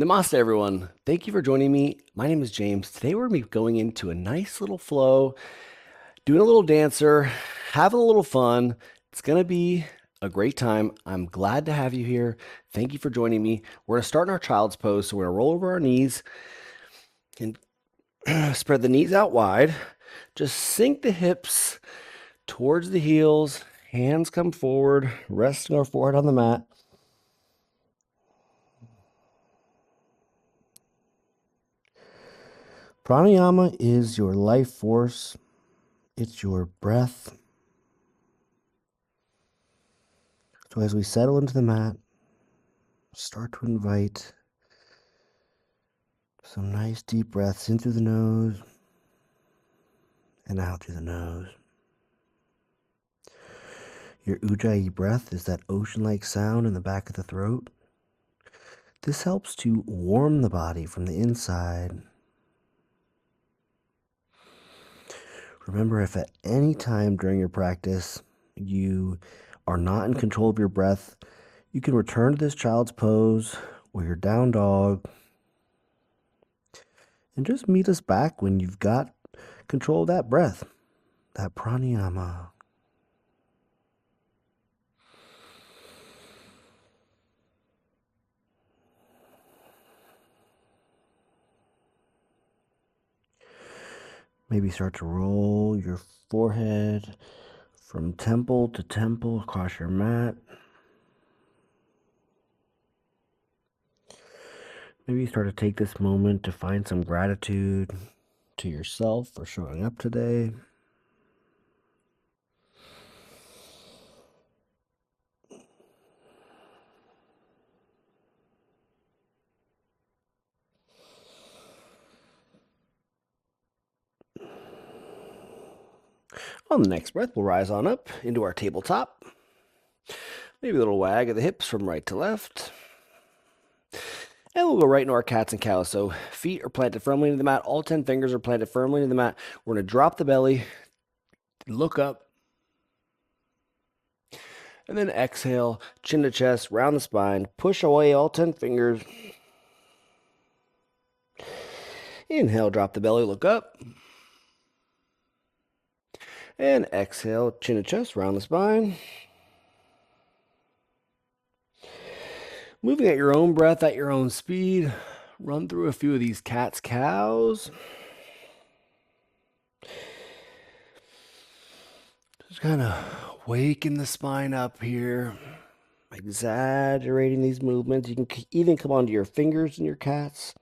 Namaste, everyone. Thank you for joining me. My name is James. Today we're going to be going into a nice little flow, doing a little dancer, having a little fun. It's going to be a great time. I'm glad to have you here. Thank you for joining me. We're going to start in our child's pose. So we're going to roll over our knees and spread the knees out wide. Just sink the hips towards the heels. Hands come forward, resting our forehead on the mat. Pranayama is your life force. It's your breath. So as we settle into the mat, start to invite some nice deep breaths in through the nose and out through the nose. Your ujjayi breath is that ocean-like sound in the back of the throat. This helps to warm the body from the inside. Remember, if at any time during your practice you are not in control of your breath, you can return to this child's pose or your down dog and just meet us back when you've got control of that breath, that pranayama. Maybe start to roll your forehead from temple to temple across your mat. Maybe start to take this moment to find some gratitude to yourself for showing up today. On the next breath, we'll rise on up into our tabletop. Maybe a little wag of the hips from right to left. And we'll go right into our cats and cows. So feet are planted firmly into the mat. All 10 fingers are planted firmly into the mat. We're going to drop the belly, look up, and then exhale, chin to chest, round the spine, push away all 10 fingers. Inhale, drop the belly, look up. And exhale, chin to chest, round the spine. Moving at your own breath, at your own speed. Run through a few of these cats, cows. Just kind of waking the spine up here. Exaggerating these movements. You can even come onto your fingers in your cats.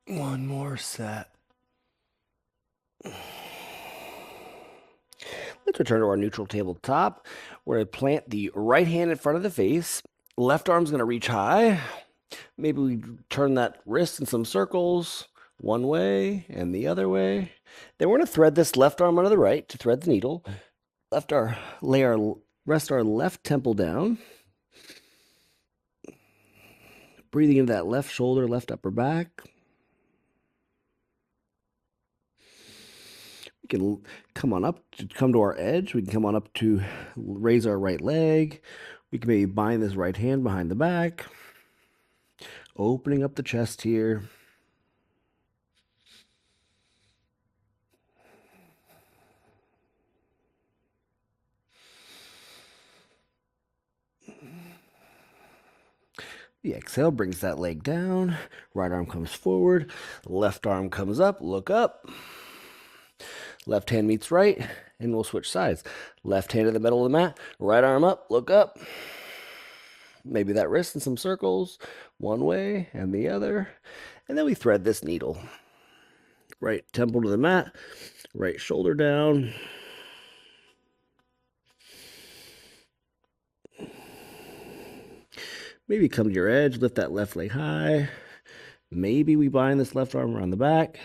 One more set. Let's return to our neutral tabletop. We're going to plant the right hand in front of the face. Left arm's going to reach high. Maybe we turn that wrist in some circles, one way and the other way. Then we're going to thread this left arm under the right to thread the needle. Rest our left temple down. Breathing into that left shoulder, left upper back. We can come to our edge. We can come on up to raise our right leg. We can maybe bind this right hand behind the back. Opening up the chest here. The exhale brings that leg down. Right arm comes forward. Left arm comes up. Look up. Left hand meets right, and we'll switch sides. Left hand in the middle of the mat. Right arm up. Look up. Maybe that wrist in some circles, one way and the other. And then we thread this needle. Right temple to the mat. Right shoulder down. Maybe come to your edge, lift that left leg high. Maybe we bind this left arm around the back.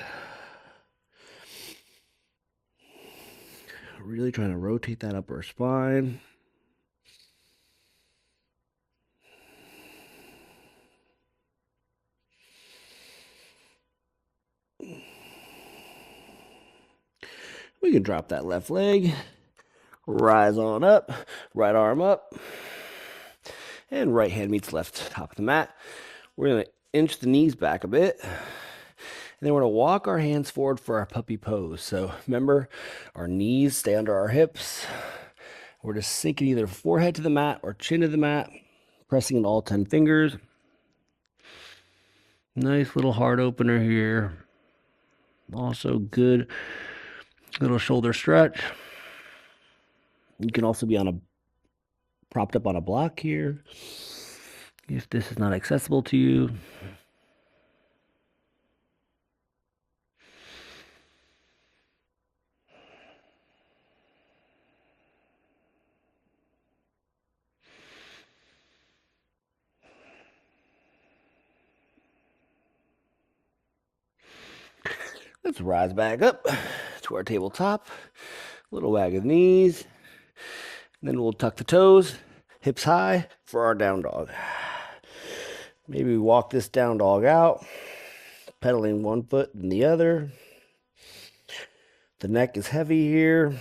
Really trying to rotate that upper spine. We can drop that left leg, rise on up, right arm up, and right hand meets left top of the mat. We're going to inch the knees back a bit. And then we're going to walk our hands forward for our puppy pose. So remember, our knees stay under our hips. We're just sinking either forehead to the mat or chin to the mat, pressing in all 10 fingers. Nice little heart opener here. Also good little shoulder stretch. You can also be propped up on a block here if this is not accessible to you. Let's rise back up to our tabletop. Little wag of the knees. And then we'll tuck the toes, hips high for our down dog. Maybe we walk this down dog out, pedaling one foot and the other. The neck is heavy here.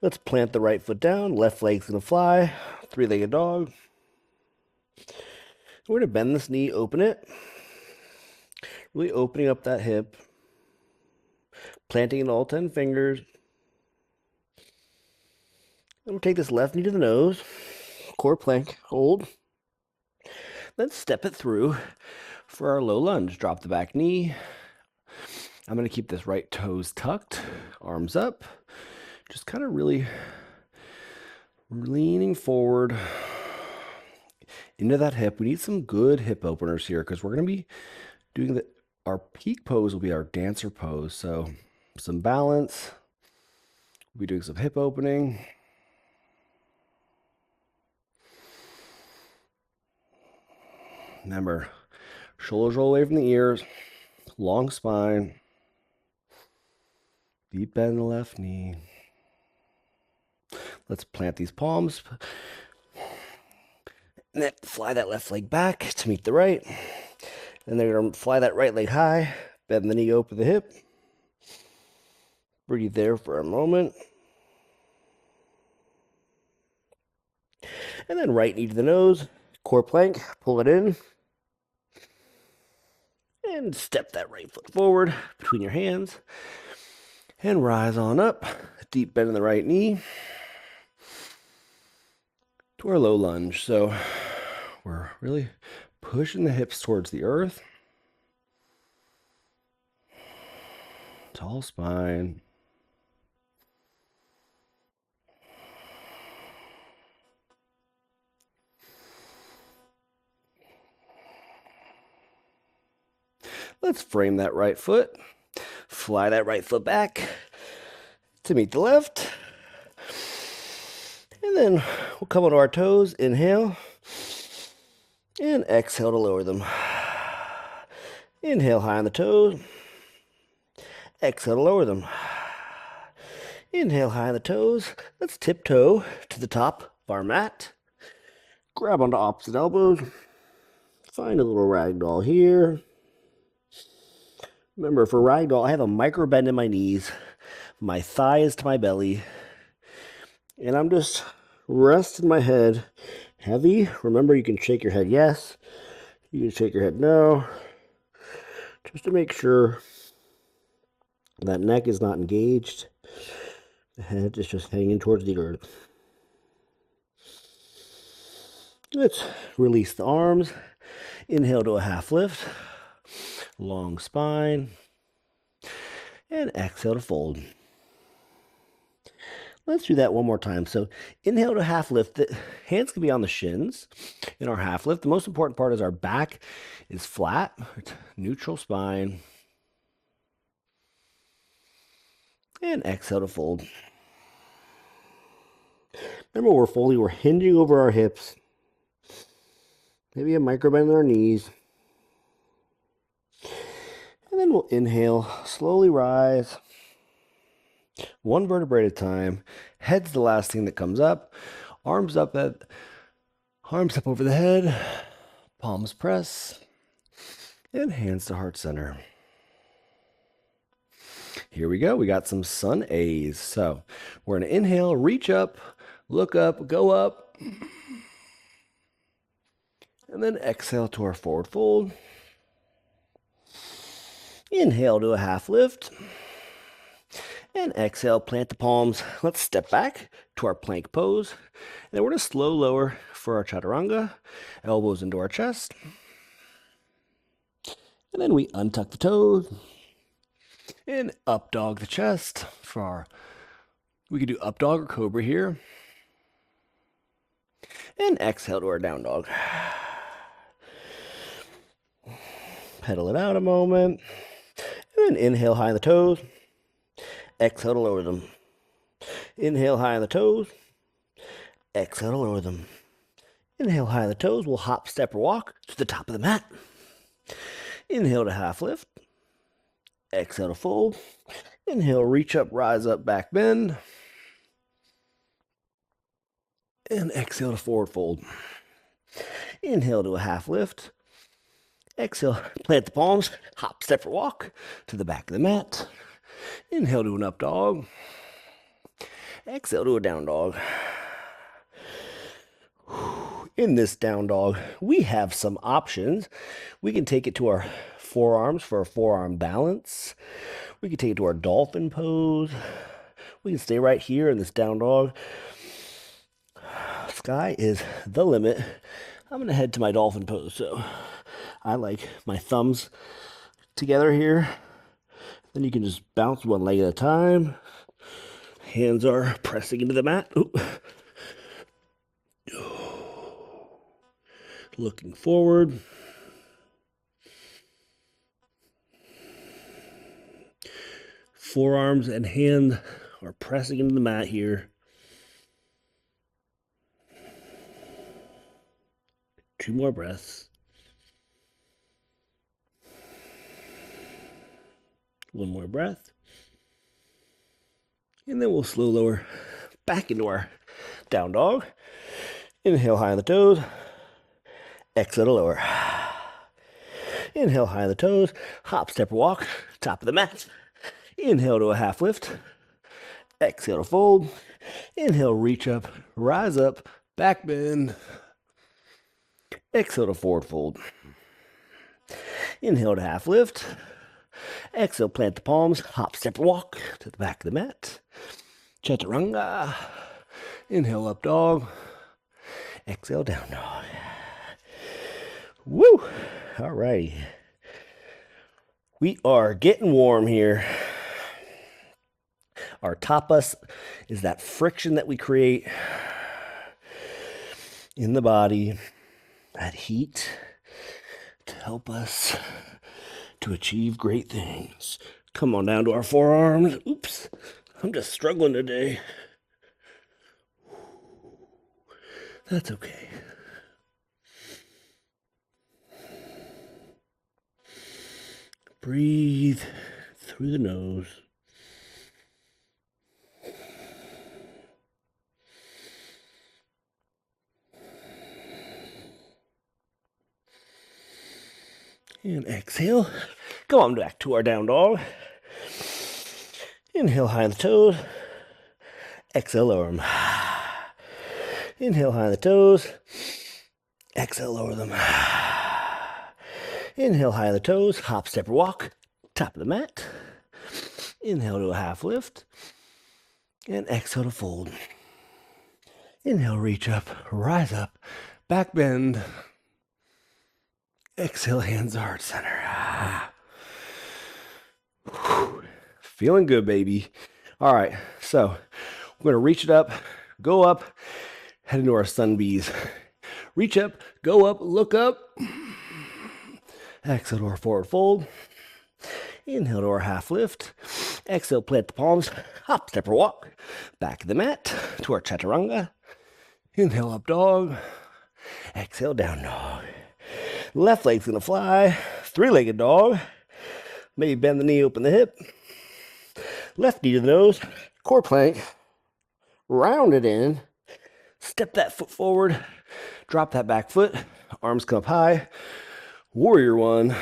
Let's plant the right foot down. Left leg's gonna fly. Three-legged dog. We're gonna bend this knee, open it. Really opening up that hip. Planting in all 10 fingers. I'm gonna take this left knee to the nose. Core plank, hold. Then step it through for our low lunge. Drop the back knee. I'm gonna keep this right toes tucked, arms up. Just kind of really leaning forward into that hip. We need some good hip openers here because we're going to be doing our peak pose will be our dancer pose. So some balance. We'll be doing some hip opening. Remember, shoulders roll away from the ears, long spine, deep bend in the left knee. Let's plant these palms. And then fly that left leg back to meet the right. And then we're going to fly that right leg high, bend the knee open the hip. Breathe there for a moment. And then right knee to the nose, core plank, pull it in. And step that right foot forward between your hands. And rise on up, deep bend in the right knee. To our low lunge. So we're really pushing the hips towards the earth. Tall spine. Let's frame that right foot. Fly that right foot back to meet the left. And then we'll come onto our toes. Inhale. And exhale to lower them. Inhale high on the toes. Exhale to lower them. Inhale high on the toes. Let's tiptoe to the top of our mat. Grab onto opposite elbows. Find a little ragdoll here. Remember, for ragdoll, I have a micro bend in my knees. My thigh is to my belly. And I'm just resting my head heavy. Remember, you can shake your head yes. You can shake your head no. Just to make sure that neck is not engaged. The head is just hanging towards the earth. Let's release the arms. Inhale to a half lift. Long spine. And exhale to fold. Let's do that one more time. So inhale to half lift. The hands can be on the shins in our half lift. The most important part is our back is flat, neutral spine. And exhale to fold. Remember, we're folding, we're hinging over our hips. Maybe a micro bend in our knees. And then we'll inhale, slowly rise. One vertebrae at a time. Head's the last thing that comes up. Arms up over the head, palms press, and hands to heart center. Here we go. We got some sun A's. So we're going to inhale, reach up, look up, go up, and then exhale to our forward fold. Inhale to a half lift. And exhale, plant the palms. Let's step back to our plank pose. And then we're going to slow lower for our chaturanga. Elbows into our chest. And then we untuck the toes. And up dog the chest for our, we could do up dog or cobra here. And exhale to our down dog. Pedal it out a moment. And then inhale high on the toes. Exhale to lower them. Inhale high on the toes. Exhale to lower them. Inhale high on the toes. We'll hop, step, or walk to the top of the mat. Inhale to half lift. Exhale to fold. Inhale, reach up, rise up, back bend. And exhale to forward fold. Inhale to a half lift. Exhale, plant the palms, hop, step, or walk to the back of the mat. Inhale to an up dog. Exhale to a down dog. In this down dog, we have some options. We can take it to our forearms for a forearm balance. We can take it to our dolphin pose. We can stay right here in this down dog. Sky is the limit. I'm going to head to my dolphin pose. So I like my thumbs together here. Then you can just bounce one leg at a time. Hands are pressing into the mat. Ooh. Looking forward. Forearms and hands are pressing into the mat here. Two more breaths. One more breath. And then we'll slow lower back into our down dog. Inhale high on the toes. Exhale to lower. Inhale high on the toes. Hop, step, or walk. Top of the mat. Inhale to a half lift. Exhale to fold. Inhale, reach up, rise up, back bend. Exhale to forward fold. Inhale to half lift. Exhale, plant the palms, hop, step, or walk to the back of the mat. Chaturanga. Inhale, up dog. Exhale, down dog. Woo! All righty. We are getting warm here. Our tapas is that friction that we create in the body, that heat to help us to achieve great things. Come on down to our forearms. Oops, I'm just struggling today. That's okay. Breathe through the nose. And exhale. Come on back to our down dog. Inhale high on the toes. Exhale, lower them. Inhale high on the toes. Exhale, lower them. Inhale high on the toes. Hop, step, or walk. Top of the mat. Inhale to a half lift. And exhale to fold. Inhale, reach up, rise up, back bend. Exhale, hands to heart center. Feeling good, baby. All right, so we're going to reach it up, go up, head into our sun bees. Reach up, go up, look up. Exhale to our forward fold. Inhale to our half lift. Exhale, plant the palms. Hop, step, or walk. Back of the mat to our chaturanga. Inhale, up dog. Exhale, down dog. Left leg's going to fly. Three-legged dog. Maybe bend the knee, open the hip. Left knee to the nose. Core plank. Round it in. Step that foot forward, drop that back foot, arms come up high. Warrior one,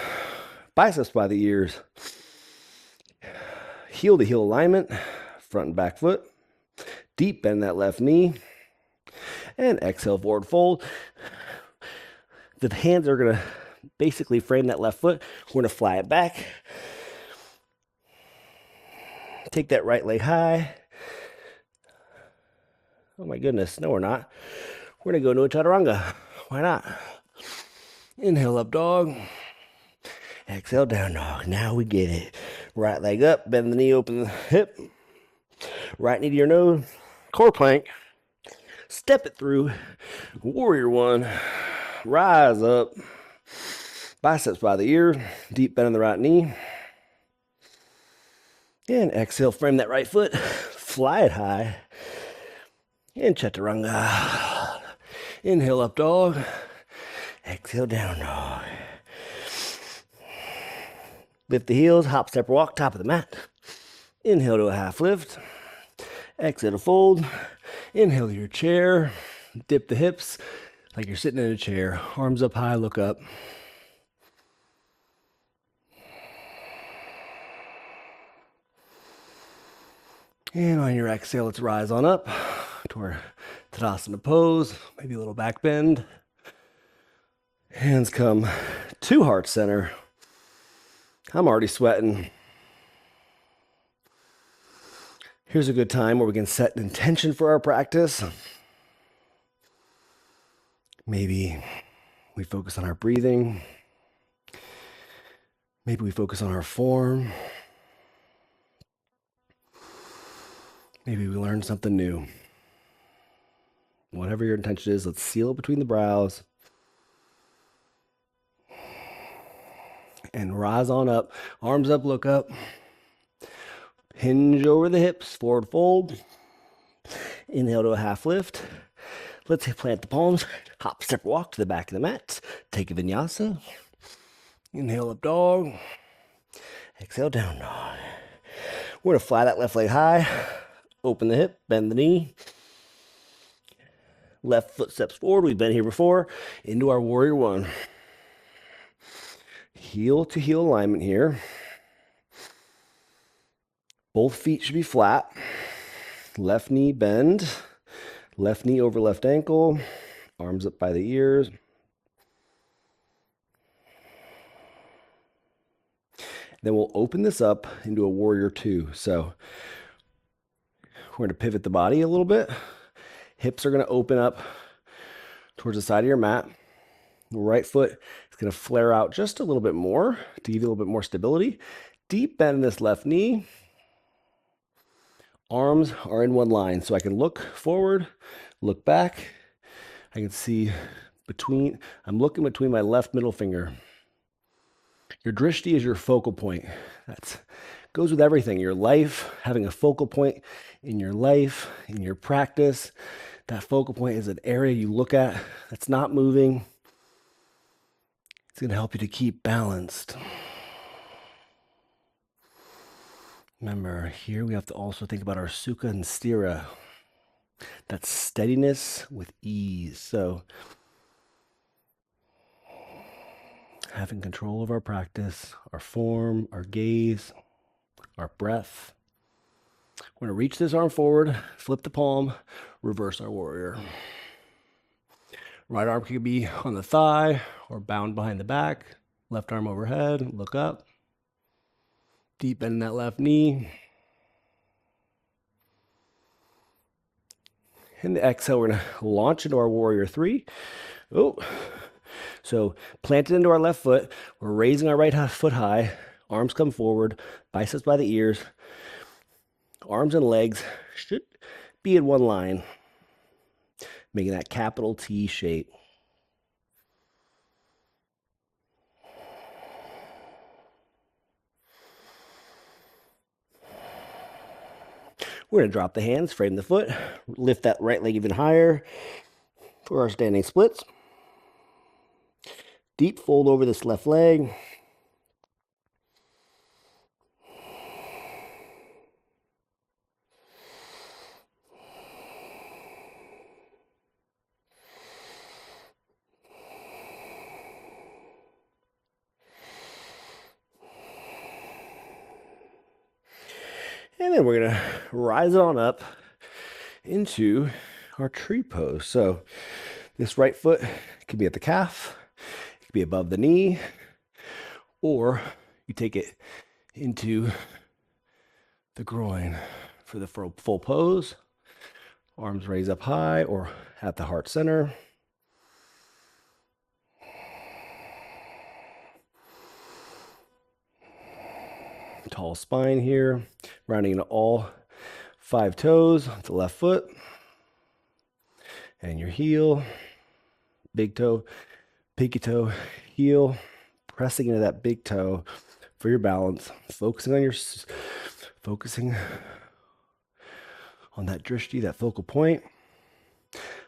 biceps by the ears. Heel to heel alignment, front and back foot. Deep bend that left knee. And exhale, forward fold. The hands are going to basically frame that left foot. We're going to fly it back. Take that right leg high. Oh my goodness, no we're not. We're going to go into a chaturanga. Why not? Inhale, up dog. Exhale, down dog. Now we get it. Right leg up, bend the knee, open the hip. Right knee to your nose. Core plank. Step it through. Warrior one. Rise up. Biceps by the ear. Deep bend in the right knee. And exhale, frame that right foot. Fly it high. And chaturanga. Inhale, up dog. Exhale, down dog. Lift the heels, hop, step, or walk, top of the mat. Inhale to a half lift. Exhale to fold. Inhale to your chair. Dip the hips like you're sitting in a chair. Arms up high, look up. And on your exhale, let's rise on up to our Tadasana pose. Maybe a little back bend. Hands come to heart center. I'm already sweating. Here's a good time where we can set an intention for our practice. Maybe we focus on our breathing. Maybe we focus on our form. Maybe we learn something new. Whatever your intention is, let's seal it between the brows. And rise on up. Arms up, look up. Hinge over the hips, forward fold. Inhale to a half lift. Let's plant the palms. Hop, step, walk to the back of the mat. Take a vinyasa. Inhale, up dog. Exhale, down dog. We're going to fly that left leg high. Open the hip, bend the knee. Left foot steps forward. We've been here before. Into our warrior one. Heel to heel alignment here. Both feet should be flat. Left knee bend. Left knee over left ankle. Arms up by the ears. Then we'll open this up into a warrior two. So we're going to pivot the body a little bit. Hips are going to open up towards the side of your mat. The right foot is going to flare out just a little bit more to give you a little bit more stability. Deep bend in this left knee. Arms are in one line, so I can look forward, look back. I can see I'm looking between my left middle finger. Your drishti is your focal point. That goes with everything. Your life, having a focal point in your life, in your practice. That focal point is an area you look at that's not moving. It's going to help you to keep balanced. Remember, here we have to also think about our sukha and sthira. That's steadiness with ease. So, having control of our practice, our form, our gaze, our breath. We're going to reach this arm forward, flip the palm, reverse our warrior. Right arm could be on the thigh or bound behind the back. Left arm overhead, look up. Deep bend in that left knee. And the exhale, we're going to launch into our warrior three. Oh, so planted into our left foot. We're raising our right foot high. Arms come forward, biceps by the ears. Arms and legs should be in one line, making that capital T shape. We're going to drop the hands, frame the foot, lift that right leg even higher for our standing splits. Deep fold over this left leg. And then we're going to rise it on up into our tree pose. So this right foot could be at the calf, it could be above the knee, or you take it into the groin for the full pose. Arms raise up high or at the heart center. Tall spine here, rounding into all 5 toes, the left foot, and your heel, big toe, pinky toe, heel, pressing into that big toe for your balance, focusing on that drishti, that focal point.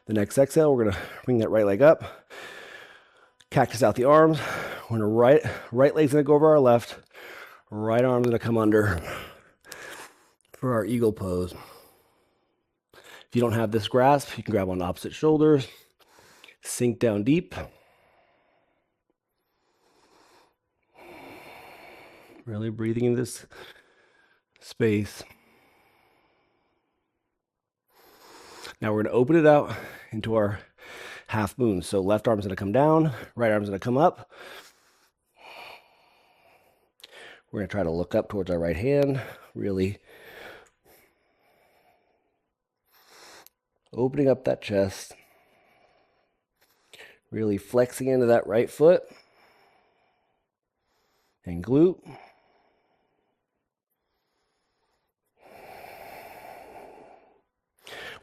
The next exhale, we're gonna bring that right leg up, cactus out the arms. We're gonna right leg's gonna go over our left, right arm's gonna come under for our eagle pose. If you don't have this grasp, you can grab on opposite shoulders, sink down deep. Really breathing in this space. Now we're going to open it out into our half moon. So left arm's going to come down, right arm's going to come up. We're going to try to look up towards our right hand, really opening up that chest, really flexing into that right foot and glute.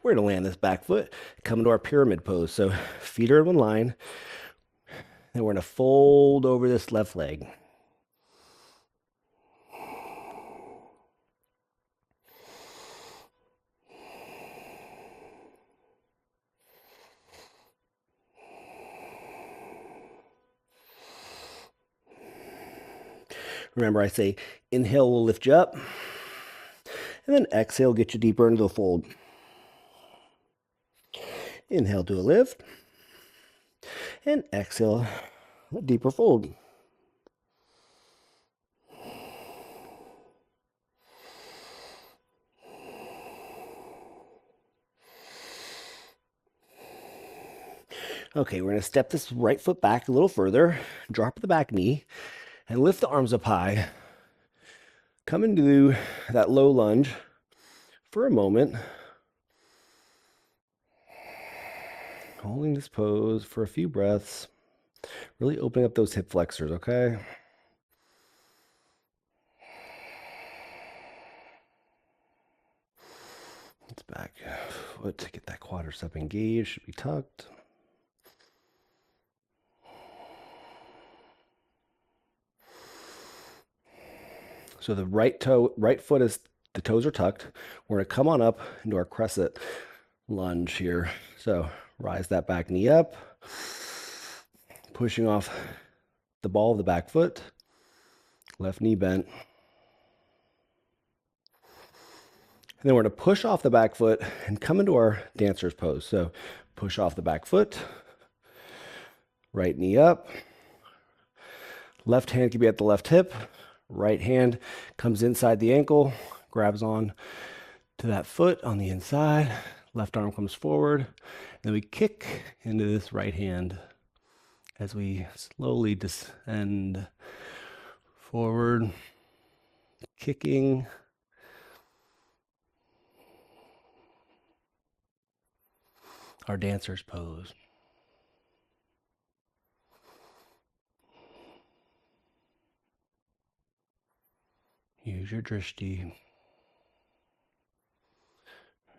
We're going to land this back foot, come into our pyramid pose. So feet are in one line. Then we're going to fold over this left leg. Remember, I say inhale will lift you up, and then exhale, get you deeper into the fold. Inhale, do a lift, and exhale, a deeper fold. Okay, we're going to step this right foot back a little further, drop the back knee, and lift the arms up high. Come into that low lunge for a moment. Holding this pose for a few breaths. Really opening up those hip flexors, okay? It's back foot to get that quadricep engaged, should be tucked. So the right foot is, the toes are tucked. We're gonna come on up into our crescent lunge here. So rise that back knee up, pushing off the ball of the back foot, left knee bent. And then we're gonna push off the back foot and come into our dancer's pose. So push off the back foot, right knee up, left hand can be at the left hip, right hand comes inside the ankle, grabs on to that foot on the inside, left arm comes forward, and then we kick into this right hand as we slowly descend forward, kicking. Our dancer's pose. Use your drishti.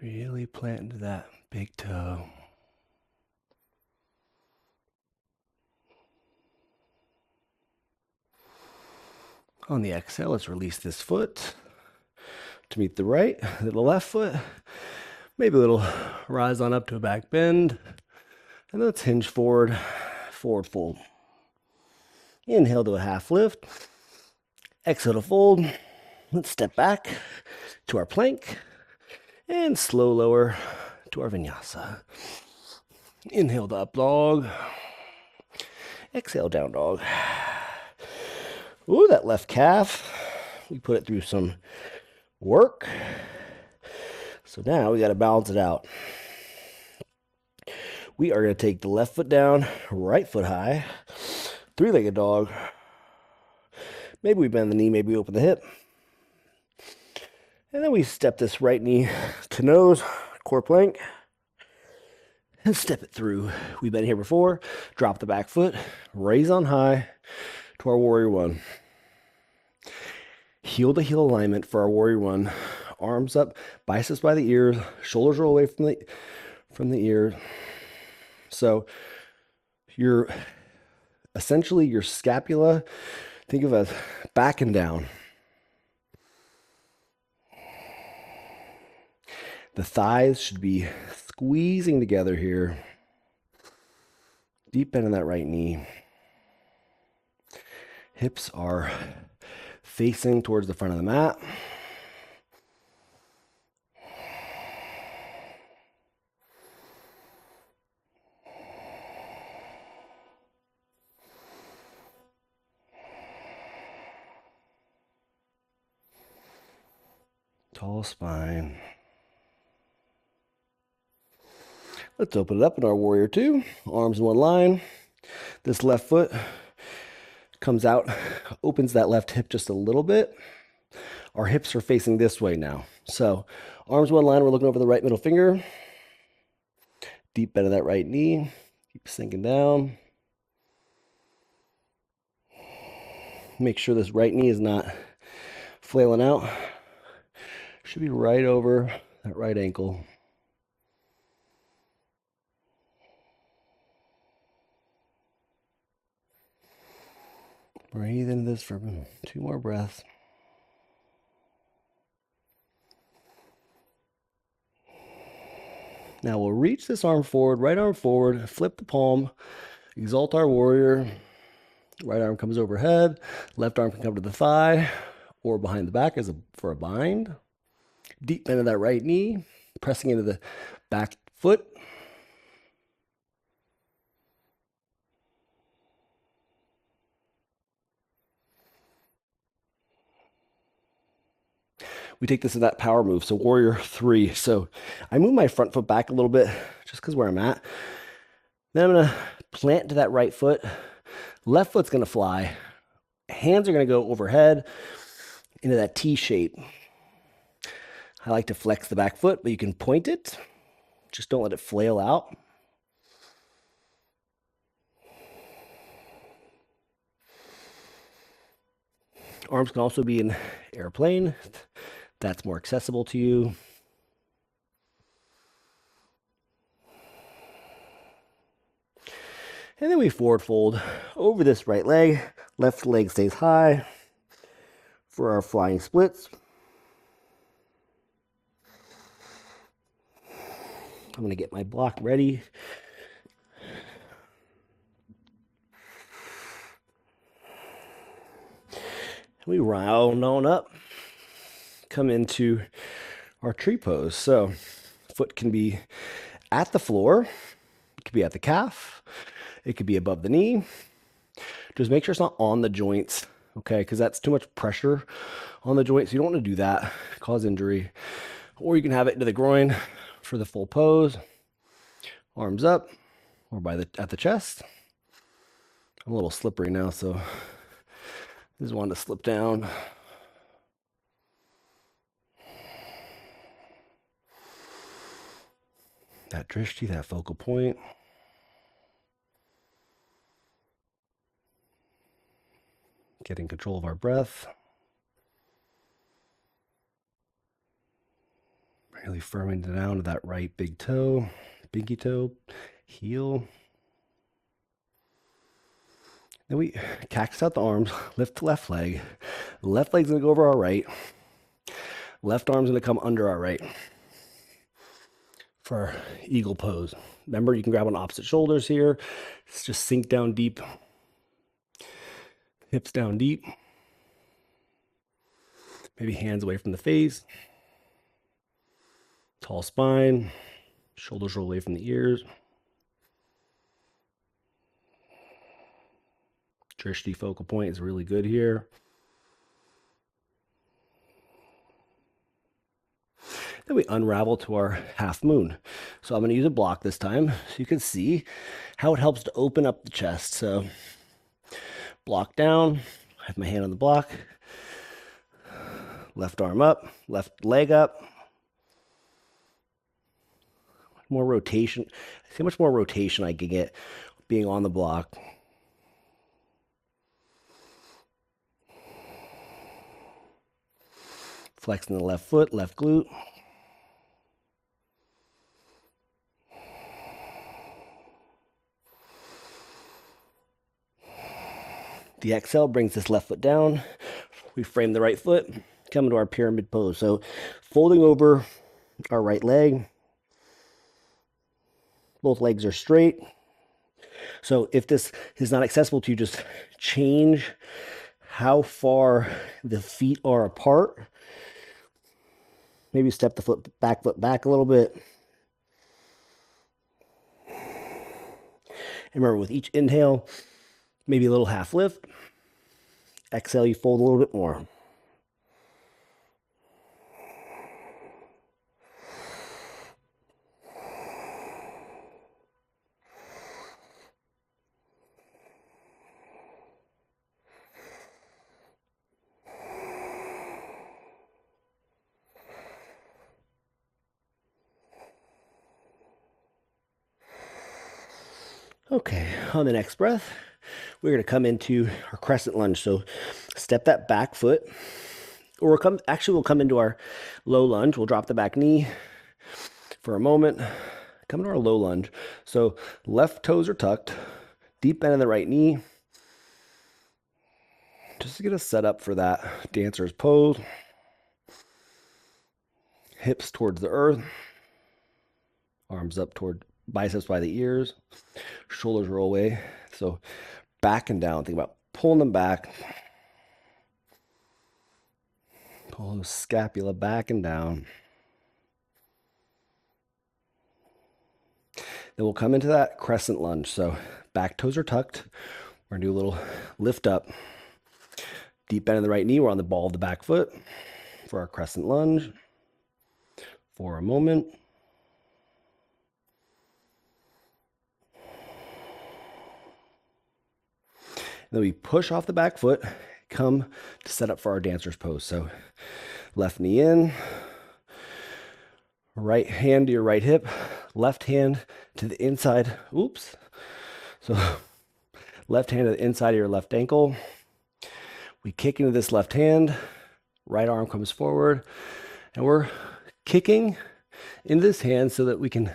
Really plant into that big toe. On the exhale, let's release this foot to meet the right, the left foot. Maybe a little rise on up to a back bend. And let's hinge forward, forward fold. Inhale to a half lift. Exhale to fold. Let's step back to our plank and slow lower to our vinyasa. Inhale to up dog. Exhale down dog. Ooh, that left calf. We put it through some Work. So now we got to balance it out. We are going to take the left foot down, right foot high, three-legged dog. Maybe we bend the knee, maybe we open the hip. And then we step this right knee to nose, core plank, and step it through. We've been here before. Drop the back foot, raise on high to our warrior one. Heel to heel alignment for our warrior one. Arms up, biceps by the ears, shoulders roll away from the ears. So you're essentially your scapula, think of as back and down. The thighs should be squeezing together here. Deep bend in that right knee. Hips are facing towards the front of the mat. Tall spine. Let's open it up in our warrior two. Arms in one line. This left foot comes out, opens that left hip just a little bit. Our hips are facing this way now. So arms one line, we're looking over the right middle finger. Deep bend of that right knee. Keep sinking down. Make sure this right knee is not flailing out. Should be right over that right ankle. Breathe into this for 2 more breaths. Now we'll reach this arm forward, right arm forward, flip the palm, exalt our warrior. Right arm comes overhead, left arm can come to the thigh or behind the back for a bind. Deep bend of that right knee, pressing into the back foot. We take this in that power move, so warrior 3. So I move my front foot back a little bit just because where I'm at. Then I'm going to plant to that right foot. Left foot's going to fly. Hands are going to go overhead into that T shape. I like to flex the back foot, but you can point it. Just don't let it flail out. Arms can also be in airplane. That's more accessible to you. And then we forward fold over this right leg. Left leg stays high for our flying splits. I'm going to get my block ready. We round on up, come into our tree pose. So foot can be at the floor, it could be at the calf, it could be above the knee. Just make sure it's not on the joints, okay? Because that's too much pressure on the joints. You don't want to do that, cause injury. Or you can have it into the groin for the full pose. Arms up or at the chest. I'm a little slippery now, so just wanted to slip down. That drishti, that focal point. Getting control of our breath. Really firming down to that right big toe, pinky toe, heel. Then we cactus out the arms, lift the left leg. Left leg's gonna go over our right. Left arm's gonna come under our right for our eagle pose. Remember, you can grab on opposite shoulders here. Just sink down deep. Hips down deep. Maybe hands away from the face. Tall spine. Shoulders roll away from the ears. Drishti focal point is really good here. Then we unravel to our half moon. So I'm going to use a block this time so you can see how it helps to open up the chest. So block down, I have my hand on the block, left arm up, left leg up. More rotation. See how much more rotation I can get being on the block. Flexing the left foot, left glute. The exhale brings this left foot down. We frame the right foot, come into our pyramid pose. So folding over our right leg. Both legs are straight. So if this is not accessible to you, just change how far the feet are apart. Maybe step the foot back a little bit. And remember, with each inhale, maybe a little half lift. Exhale, you fold a little bit more. Okay, on the next breath, we're going to come into our crescent lunge. So step that back foot, or we'll come into our low lunge. We'll drop the back knee for a moment, come into our low lunge. So left toes are tucked, deep bend in the right knee. Just to get us set up for that dancer's pose. Hips towards the earth, arms up toward biceps by the ears, shoulders roll away. So back and down. Think about pulling them back. Pull the scapula back and down. Then we'll come into that crescent lunge. So back toes are tucked. We're going to do a little lift up. Deep bend in the right knee. We're on the ball of the back foot for our crescent lunge for a moment. Then we push off the back foot, come to set up for our dancer's pose. So left knee in, right hand to your right hip, left hand to the inside. Oops. So left hand to the inside of your left ankle. We kick into this left hand, right arm comes forward, and we're kicking into this hand so that we can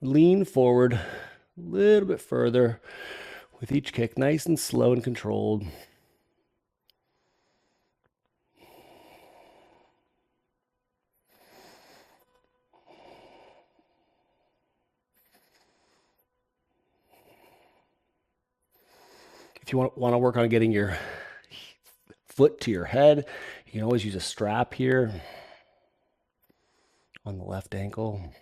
lean forward a little bit further with each kick, nice and slow and controlled. If you want to work on getting your foot to your head, you can always use a strap here on the left ankle.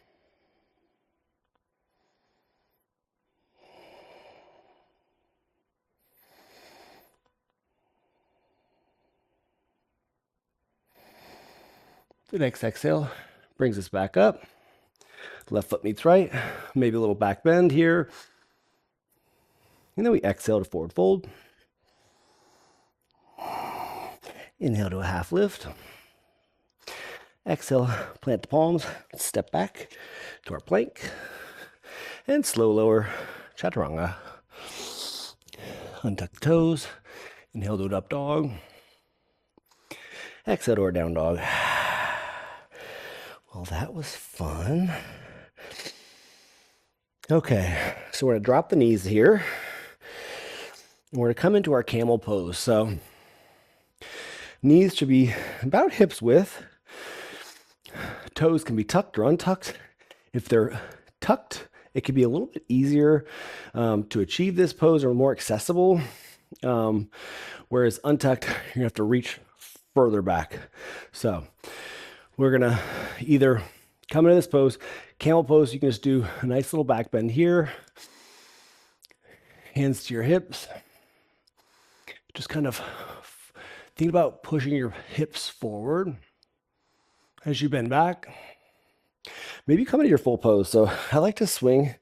The next exhale brings us back up. Left foot meets right, maybe a little back bend here. And then we exhale to forward fold. Inhale to a half lift. Exhale, plant the palms, step back to our plank. And slow lower chaturanga. Untuck the toes. Inhale to an up dog. Exhale to our down dog. Well, that was fun. Okay, so we're going to drop the knees here. And we're going to come into our camel pose. So knees should be about hips width. Toes can be tucked or untucked. If they're tucked, it can be a little bit easier to achieve this pose or more accessible. Whereas untucked, you're going to have to reach further back. So we're going to either come into this pose, camel pose, you can just do a nice little back bend here. Hands to your hips. Just kind of think about pushing your hips forward As you bend back, maybe come into your full pose. So I like to swing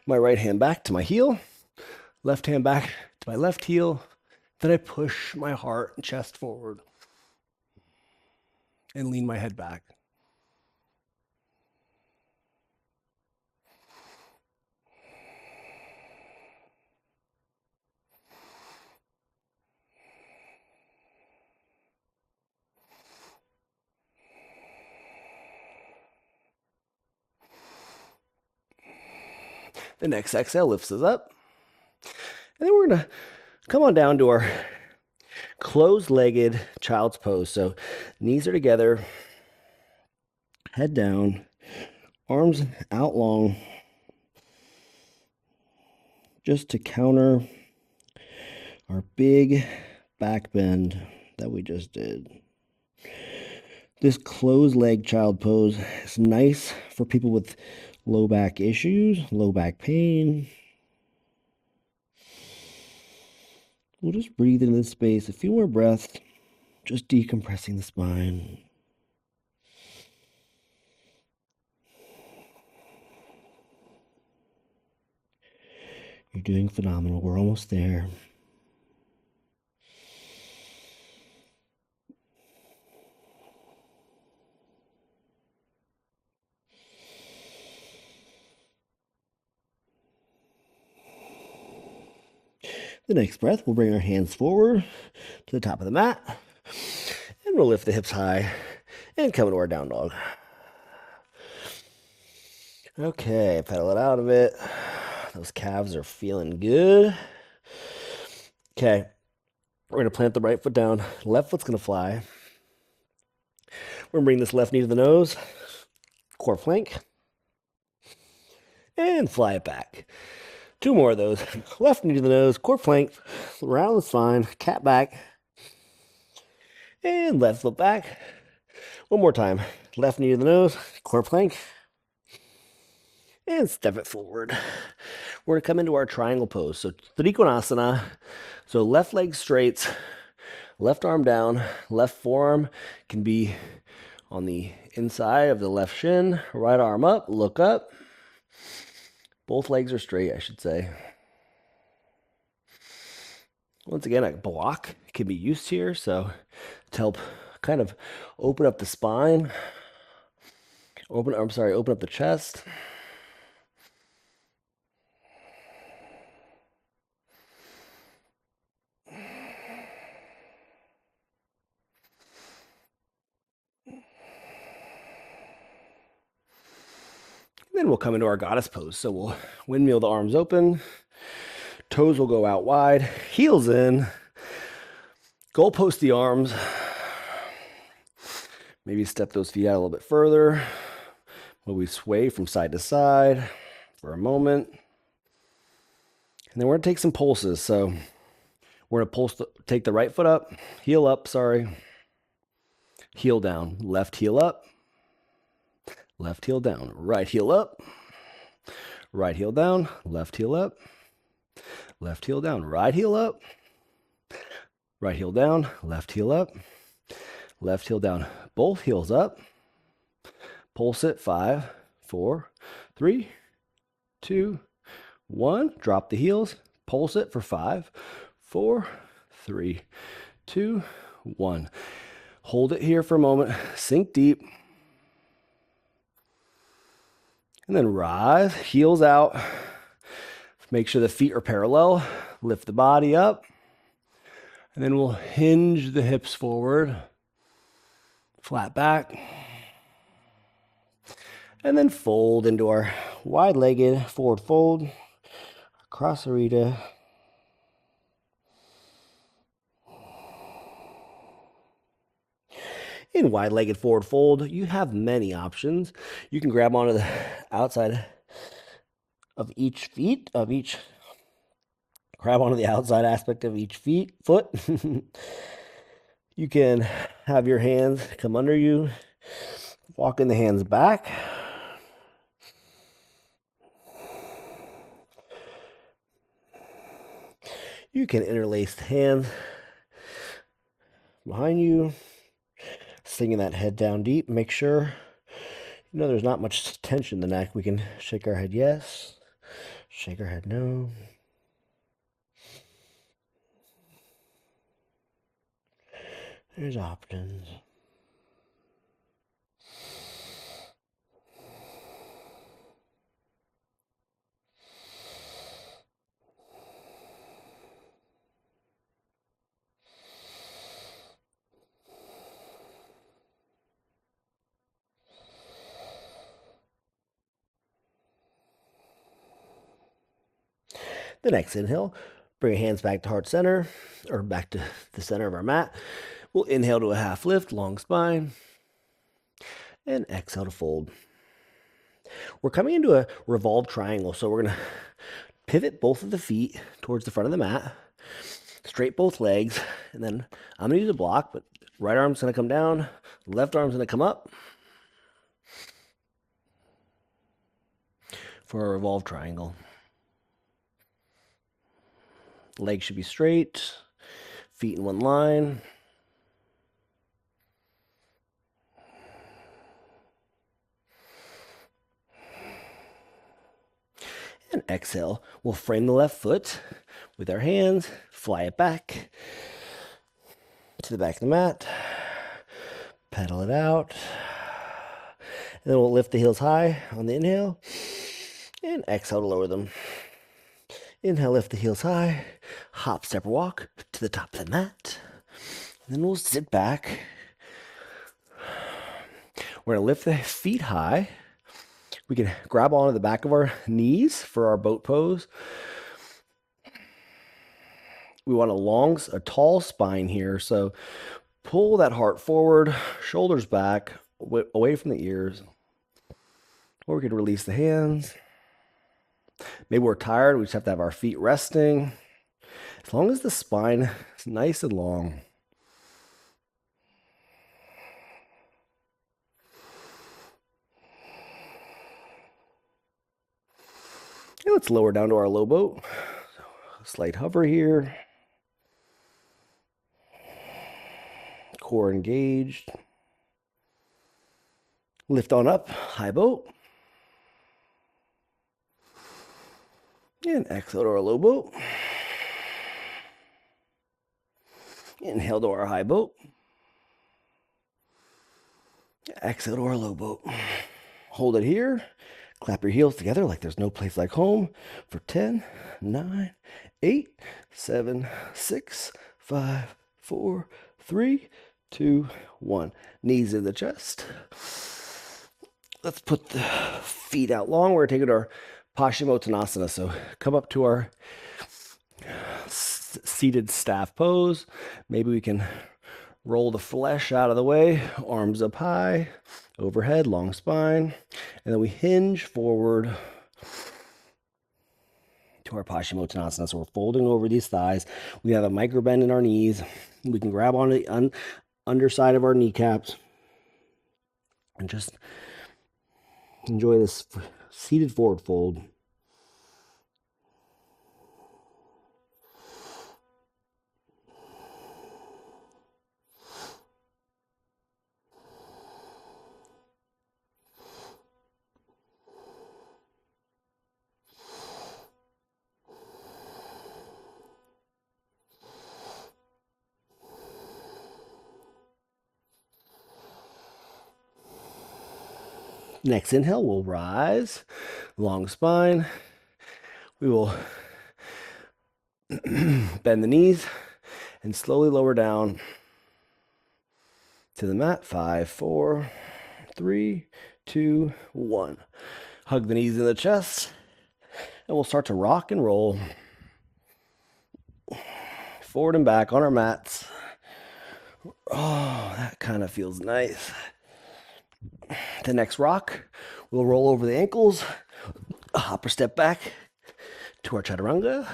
my right hand back to my heel, left hand back to my left heel. Then I push my heart and chest forward and lean my head back. The next exhale lifts us up. And then we're going to come on down to our closed-legged child's pose. So knees are together, head down, arms out long, just to counter our big back bend that we just did. This closed leg child pose is nice for people with low back issues, low back pain. We'll just breathe into this space, a few more breaths, just decompressing the spine. You're doing phenomenal. We're almost there. The next breath, we'll bring our hands forward to the top of the mat, and we'll lift the hips high and come into our down dog. Okay, pedal it out a bit. Those calves are feeling good. Okay, we're going to plant the right foot down. Left foot's going to fly. We're going to bring this left knee to the nose, core plank, and fly it back. 2 more of those. Left knee to the nose, core plank, around the spine, cat back, and left foot back. 1 more time. Left knee to the nose, core plank, and step it forward. We're going to come into our triangle pose. So Vinyasa. So left leg straight, left arm down, left forearm can be on the inside of the left shin, right arm up, look up. Both legs are straight, I should say. Once again, a block can be used here, so to help kind of open up the spine, open up the chest. Then we'll come into our goddess pose. So we'll windmill the arms open, toes will go out wide, heels in, goalpost the arms, maybe step those feet out a little bit further, while we sway from side to side for a moment. And then we're going to take some pulses. So we're going to take the right foot up, heel down, left heel up, left heel down, right heel up, right heel down, left heel up, left heel down, right heel up, right heel down, left heel up, left heel down, both heels up. Pulse it, 5, 4, 3, 2, 1. Drop the heels, pulse it for 5, 4, 3, 2, 1. Hold it here for a moment, sink deep. And then rise, heels out. Make sure the feet are parallel. Lift the body up. And then we'll hinge the hips forward. Flat back. And then fold into our wide-legged forward fold. Cross-arita. In wide-legged forward fold, you have many options. You can grab onto the outside of each grab onto the outside aspect of each foot. You can have your hands come under you, walking the hands back. You can interlace the hands behind you. sinking that head down deep. Make sure, there's not much tension in the neck. We can shake our head yes, shake our head no. There's options. The next inhale, bring your hands back to heart center, or back to the center of our mat. We'll inhale to a half lift, long spine, and exhale to fold. We're coming into a revolved triangle, so we're going to pivot both of the feet towards the front of the mat, straight both legs, and then I'm going to use a block, but right arm's going to come down, left arm's going to come up for a revolved triangle. Legs should be straight, feet in one line. And exhale, we'll frame the left foot with our hands, fly it back to the back of the mat, pedal it out, and then we'll lift the heels high on the inhale, and exhale to lower them. Inhale, lift the heels high, hop, step, or walk to the top of the mat. And then we'll sit back. We're going to lift the feet high. We can grab onto the back of our knees for our boat pose. We want a tall spine here. So pull that heart forward, shoulders back, away from the ears. Or we could release the hands. Maybe we're tired, we just have to have our feet resting. As long as the spine is nice and long. And let's lower down to our low boat. Slight hover here. Core engaged. Lift on up, high boat. And exhale to our low boat. Inhale to our high boat. Exhale to our low boat. Hold it here. Clap your heels together like there's no place like home for 10, 9, 8, 7, 6, 5, 4, 3, 2, 1. Knees in the chest. Let's put the feet out long. We're taking our Paschimottanasana. So come up to our seated staff pose. Maybe we can roll the flesh out of the way, arms up high, overhead, long spine, and then we hinge forward to our Paschimottanasana. So we're folding over these thighs. We have a micro bend in our knees. We can grab onto the underside of our kneecaps and just enjoy this seated forward fold. Next inhale, we'll rise, long spine. We will bend the knees and slowly lower down to the mat. 5, 4, 3, 2, 1. Hug the knees in the chest, and we'll start to rock and roll forward and back on our mats. Oh, that kind of feels nice. The next rock, we'll roll over the ankles, hop or step back to our chaturanga.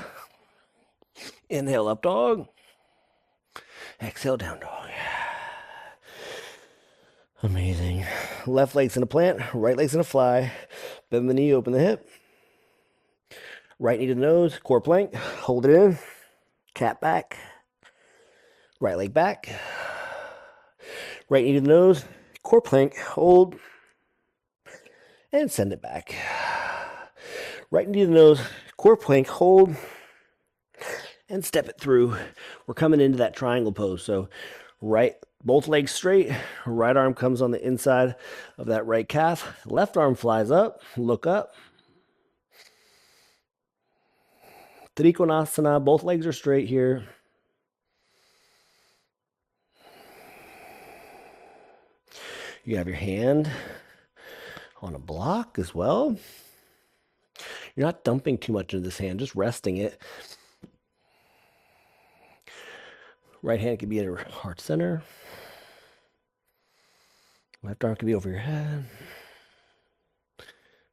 Inhale, up dog. Exhale, down dog. Amazing. Left leg's in a plant, right leg's in a fly. Bend the knee, open the hip. Right knee to the nose, core plank. Hold it in. Cat back. Right leg back. Right knee to the nose, core plank, hold, and send it back. Right knee to the nose, core plank, hold, and step it through. We're coming into that triangle pose. So both legs straight, right arm comes on the inside of that right calf, left arm flies up, look up. Trikonasana, both legs are straight here. You have your hand on a block as well. You're not dumping too much into this hand, just resting it. Right hand could be at your heart center. Left arm could be over your head.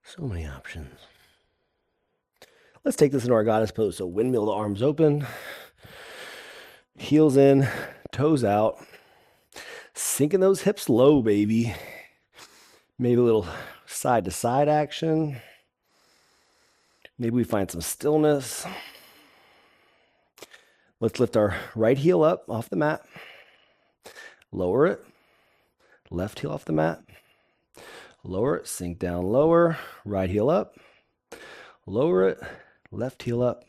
So many options. Let's take this into our goddess pose. So windmill, the arms open, heels in, toes out, sinking those hips low, baby. Maybe a little side to side action. Maybe we find some stillness. Let's lift our right heel up off the mat. Lower it. Left heel off the mat. Lower it, sink down lower. Right heel up. Lower it, left heel up.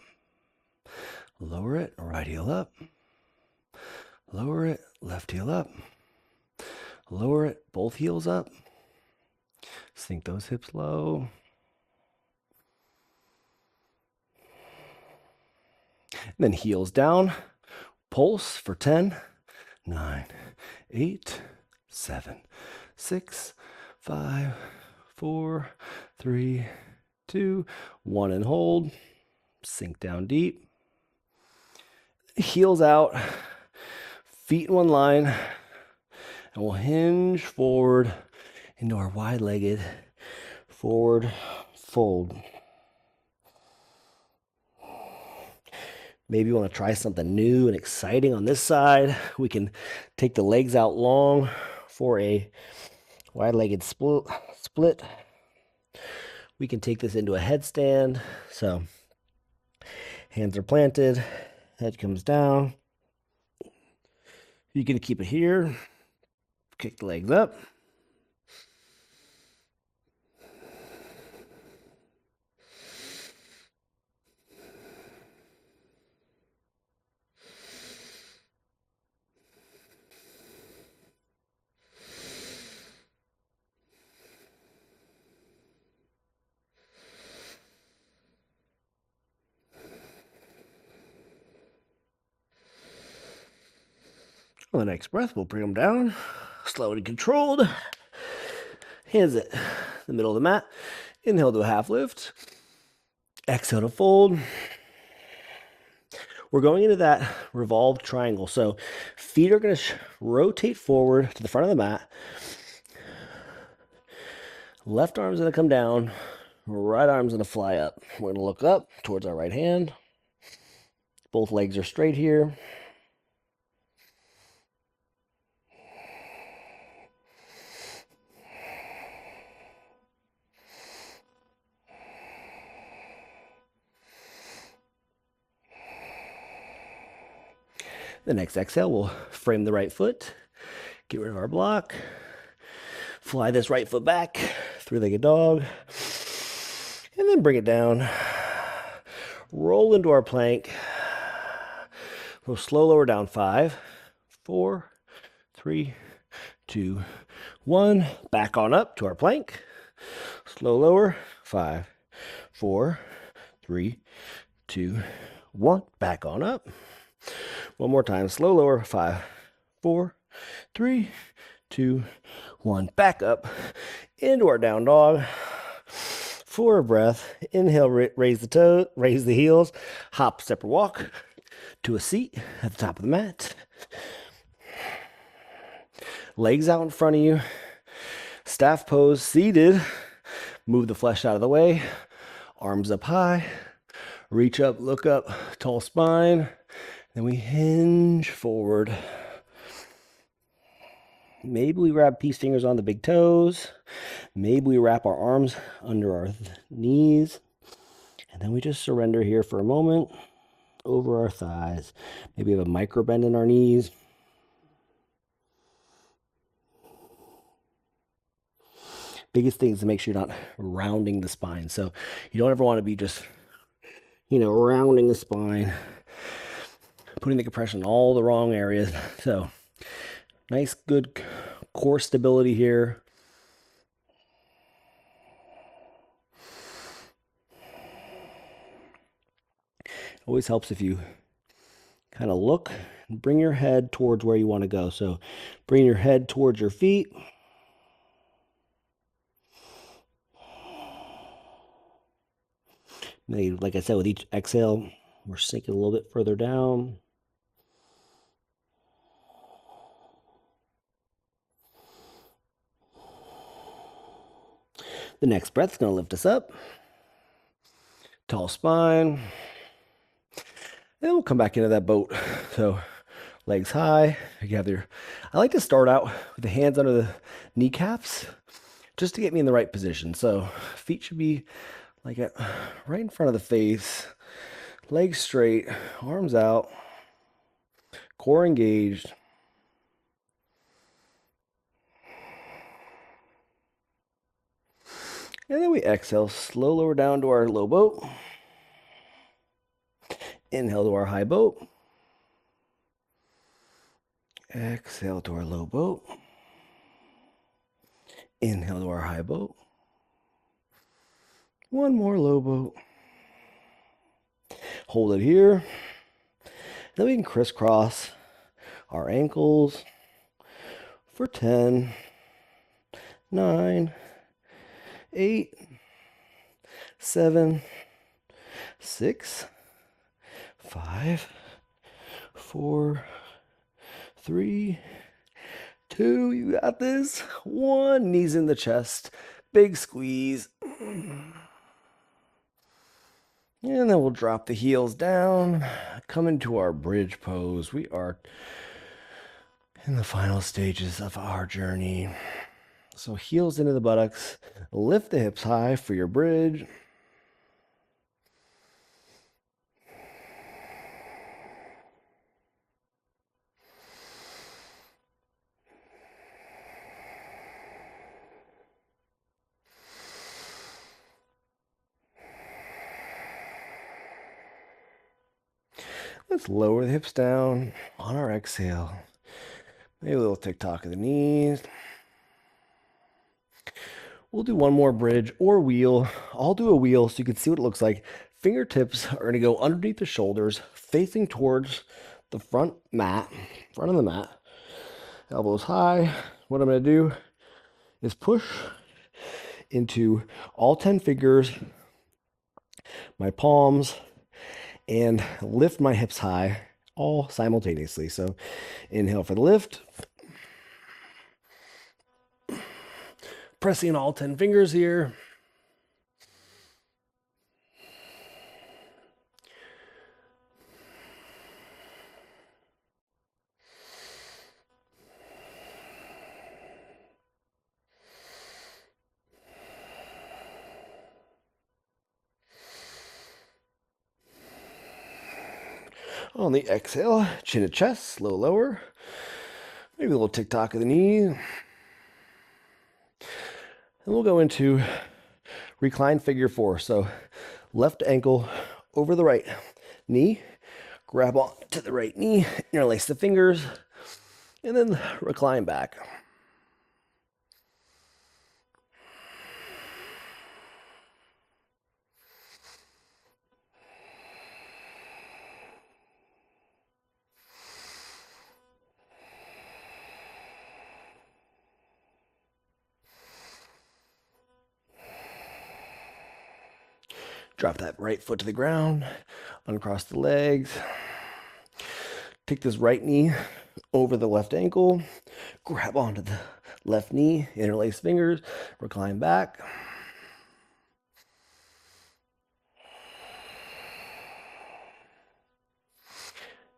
Lower it, right heel up. Lower it, left heel up. Lower it, both heels up. Sink those hips low. And then heels down. Pulse for 10, 9, 8, 7, 6, 5, 4, 3, 2, 1, and hold. Sink down deep. Heels out. Feet in one line. And we'll hinge forward into our wide-legged forward fold. Maybe you want to try something new and exciting on this side. We can take the legs out long for a wide-legged split. We can take this into a headstand. So hands are planted, head comes down. You can keep it here. Kick the legs up. On the next breath, we'll bring them down, slow and controlled. Hands at the middle of the mat. Inhale to a half lift. Exhale to fold. We're going into that revolved triangle. So feet are going to rotate forward to the front of the mat. Left arm's going to come down. Right arm's going to fly up. We're going to look up towards our right hand. Both legs are straight here. The next exhale, we'll frame the right foot, get rid of our block, fly this right foot back, three-legged dog, and then bring it down. Roll into our plank. We'll slow lower down. 5, 4, 3, 2, 1. Back on up to our plank. Slow lower. 5, 4, 3, 2, 1. Back on up. One more time. Slow lower. 5, 4, 3, 2, 1. Back up into our down dog. For a breath. Inhale, raise the toes, raise the heels. Hop, step, or walk to a seat at the top of the mat. Legs out in front of you. Staff pose, seated. Move the flesh out of the way. Arms up high. Reach up, look up, tall spine. Then we hinge forward. Maybe we grab peace fingers on the big toes. Maybe we wrap our arms under our knees. And then we just surrender here for a moment over our thighs. Maybe we have a micro bend in our knees. Biggest thing is to make sure you're not rounding the spine. So you don't ever want to be just, rounding the spine, putting the compression in all the wrong areas. So nice, good core stability here. Always helps if you kind of look and bring your head towards where you want to go. So bring your head towards your feet. Maybe, like I said, with each exhale, we're sinking a little bit further down. The next breath is going to lift us up. Tall spine. And we'll come back into that boat. So legs high. I like to start out with the hands under the kneecaps just to get me in the right position. So feet should be like right in front of the face. Legs straight, arms out, core engaged. And then we exhale, slow lower down to our low boat. Inhale to our high boat. Exhale to our low boat. Inhale to our high boat. One more low boat. Hold it here. Then we can crisscross our ankles for 10, 9, 8, 7, 6, 5, 4, 3, 2, you got this. 1, knees in the chest, big squeeze. And then we'll drop the heels down, come into our bridge pose. We are in the final stages of our journey. So heels into the buttocks, lift the hips high for your bridge. Let's lower the hips down on our exhale. Maybe a little tick-tock of the knees. We'll do one more bridge or wheel. I'll do a wheel so you can see what it looks like. Fingertips are going to go underneath the shoulders, facing towards the front of the mat. Elbows high. What I'm going to do is push into all 10 fingers, my palms, and lift my hips high, all simultaneously. So inhale for the lift. Pressing all 10 fingers here. On the exhale, chin to chest, slow lower. Maybe a little tick-tock of the knee. And we'll go into reclined figure 4. So left ankle over the right knee. Grab on to the right knee, interlace the fingers, and then recline back. Drop that right foot to the ground, uncross the legs. Take this right knee over the left ankle, grab onto the left knee, interlace fingers, recline back.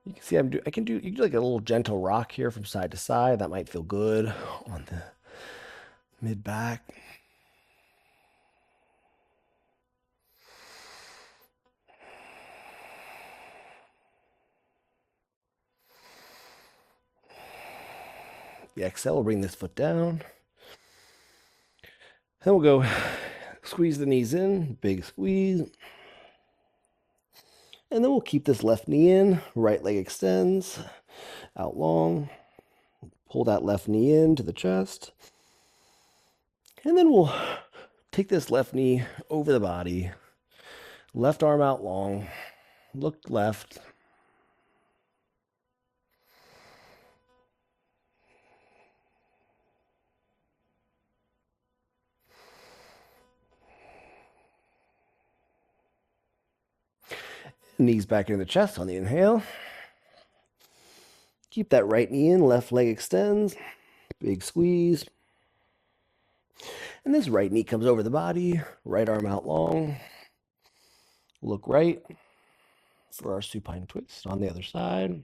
You can see you can do like a little gentle rock here from side to side. That might feel good on the mid back. The exhale will bring this foot down. Then we'll go squeeze the knees in, big squeeze. And then we'll keep this left knee in, right leg extends out long. Pull that left knee into the chest. And then we'll take this left knee over the body, left arm out long, look left. Knees back into the chest on the inhale. Keep that right knee in, left leg extends, big squeeze. And this right knee comes over the body, right arm out long. Look right for our supine twist on the other side.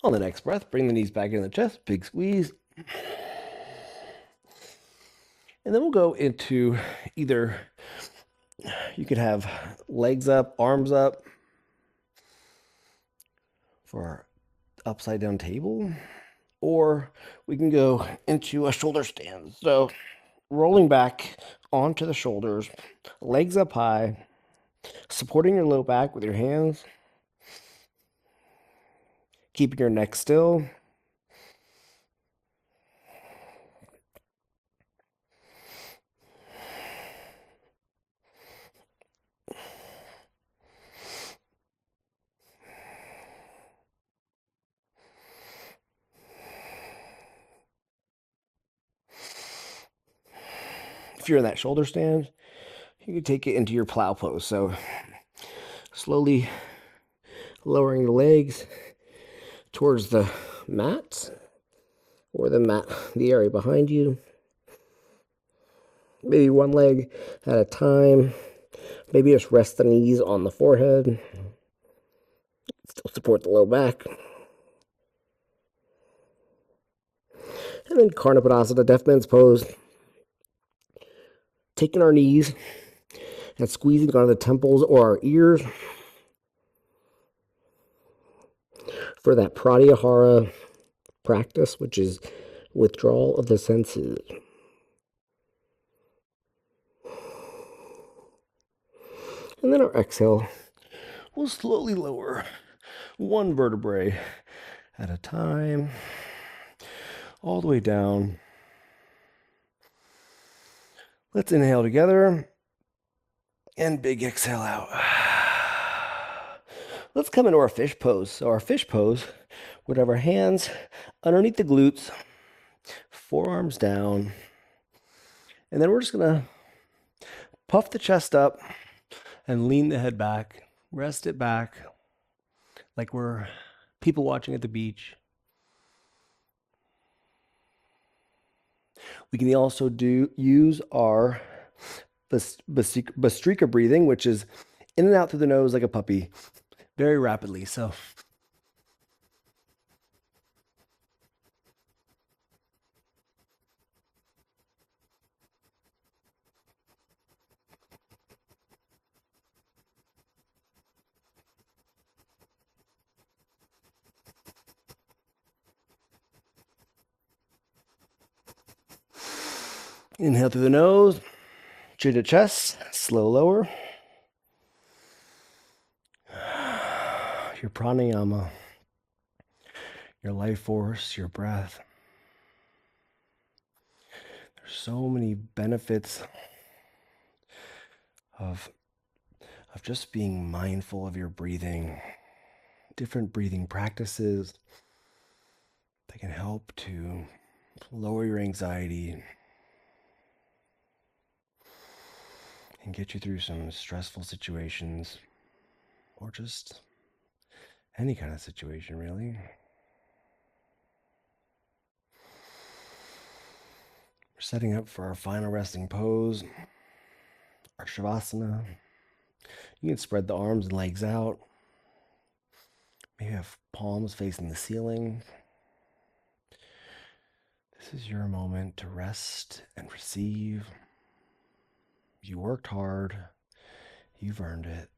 On the next breath, bring the knees back into the chest, big squeeze. And then we'll go into either, you could have legs up, arms up for our upside down table, or we can go into a shoulder stand. So rolling back onto the shoulders, legs up high, supporting your low back with your hands, keeping your neck still. If you're in that shoulder stand, you can take it into your plow pose. So slowly lowering the legs towards the mat or the area behind you. Maybe one leg at a time. Maybe just rest the knees on the forehead. Still support the low back. And then Karnapadasana, Deaf Man's Pose. Taking our knees and squeezing onto the temples or our ears for that pratyahara practice, which is withdrawal of the senses. And then our exhale, we'll slowly lower one vertebrae at a time, all the way down. Let's inhale together and big exhale out. Let's come into our fish pose. So our fish pose, we'd have our hands underneath the glutes, forearms down, and then we're just gonna puff the chest up and lean the head back, rest it back like we're people watching at the beach. We can also use our Bastrika breathing, which is in and out through the nose like a puppy, very rapidly. So inhale through the nose, chin to chest, slow lower. Your pranayama, your life force, your breath. There's so many benefits of just being mindful of your breathing, different breathing practices that can help to lower your anxiety and get you through some stressful situations or just any kind of situation, really. We're setting up for our final resting pose, our shavasana. You can spread the arms and legs out. Maybe have palms facing the ceiling. This is your moment to rest and receive. You worked hard. You've earned it.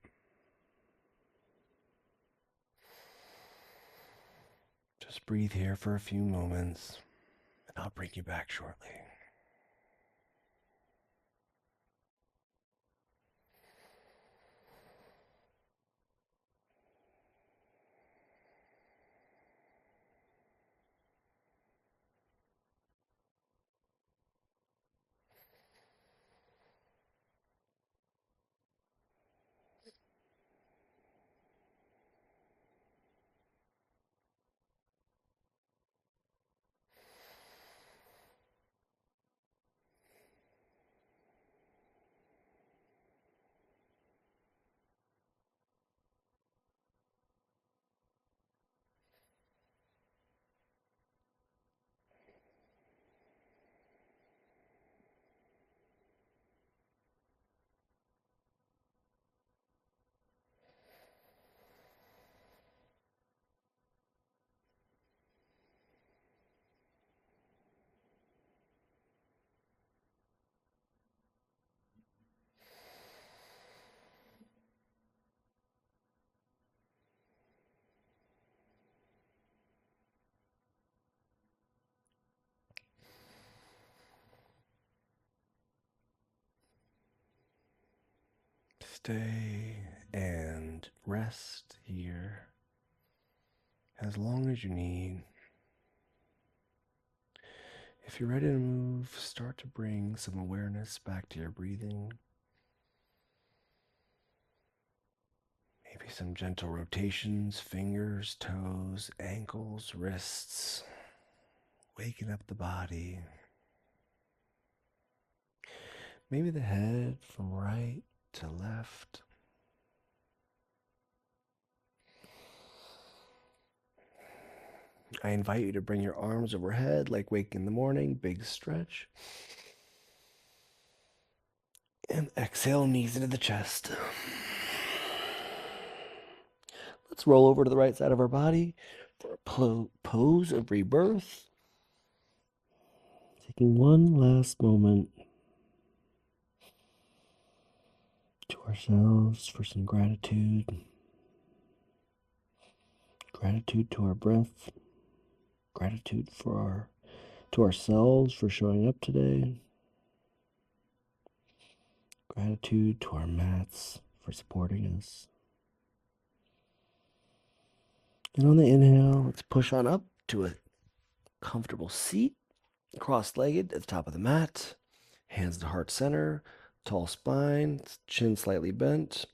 Just breathe here for a few moments, and I'll bring you back shortly. Stay and rest here as long as you need. If you're ready to move, start to bring some awareness back to your breathing. Maybe some gentle rotations, fingers, toes, ankles, wrists, waking up the body. Maybe the head from right to left. I invite you to bring your arms overhead like waking in the morning, big stretch. And exhale, knees into the chest. Let's roll over to the right side of our body for a pose of rebirth. Taking one last moment to ourselves for some gratitude. Gratitude to our breath. Gratitude to ourselves for showing up today. Gratitude to our mats for supporting us. And on the inhale, let's push on up to a comfortable seat, cross-legged at the top of the mat, hands to heart center, tall spine, chin slightly bent.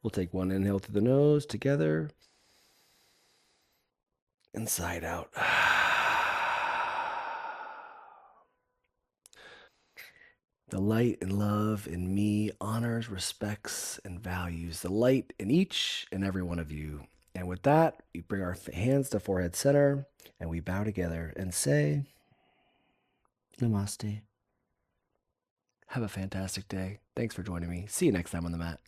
We'll take one inhale through the nose together, inside out. The light and love in me honors, respects, and values the light in each and every one of you. And with that, we bring our hands to forehead center and we bow together and say, Namaste. Have a fantastic day. Thanks for joining me. See you next time on the mat.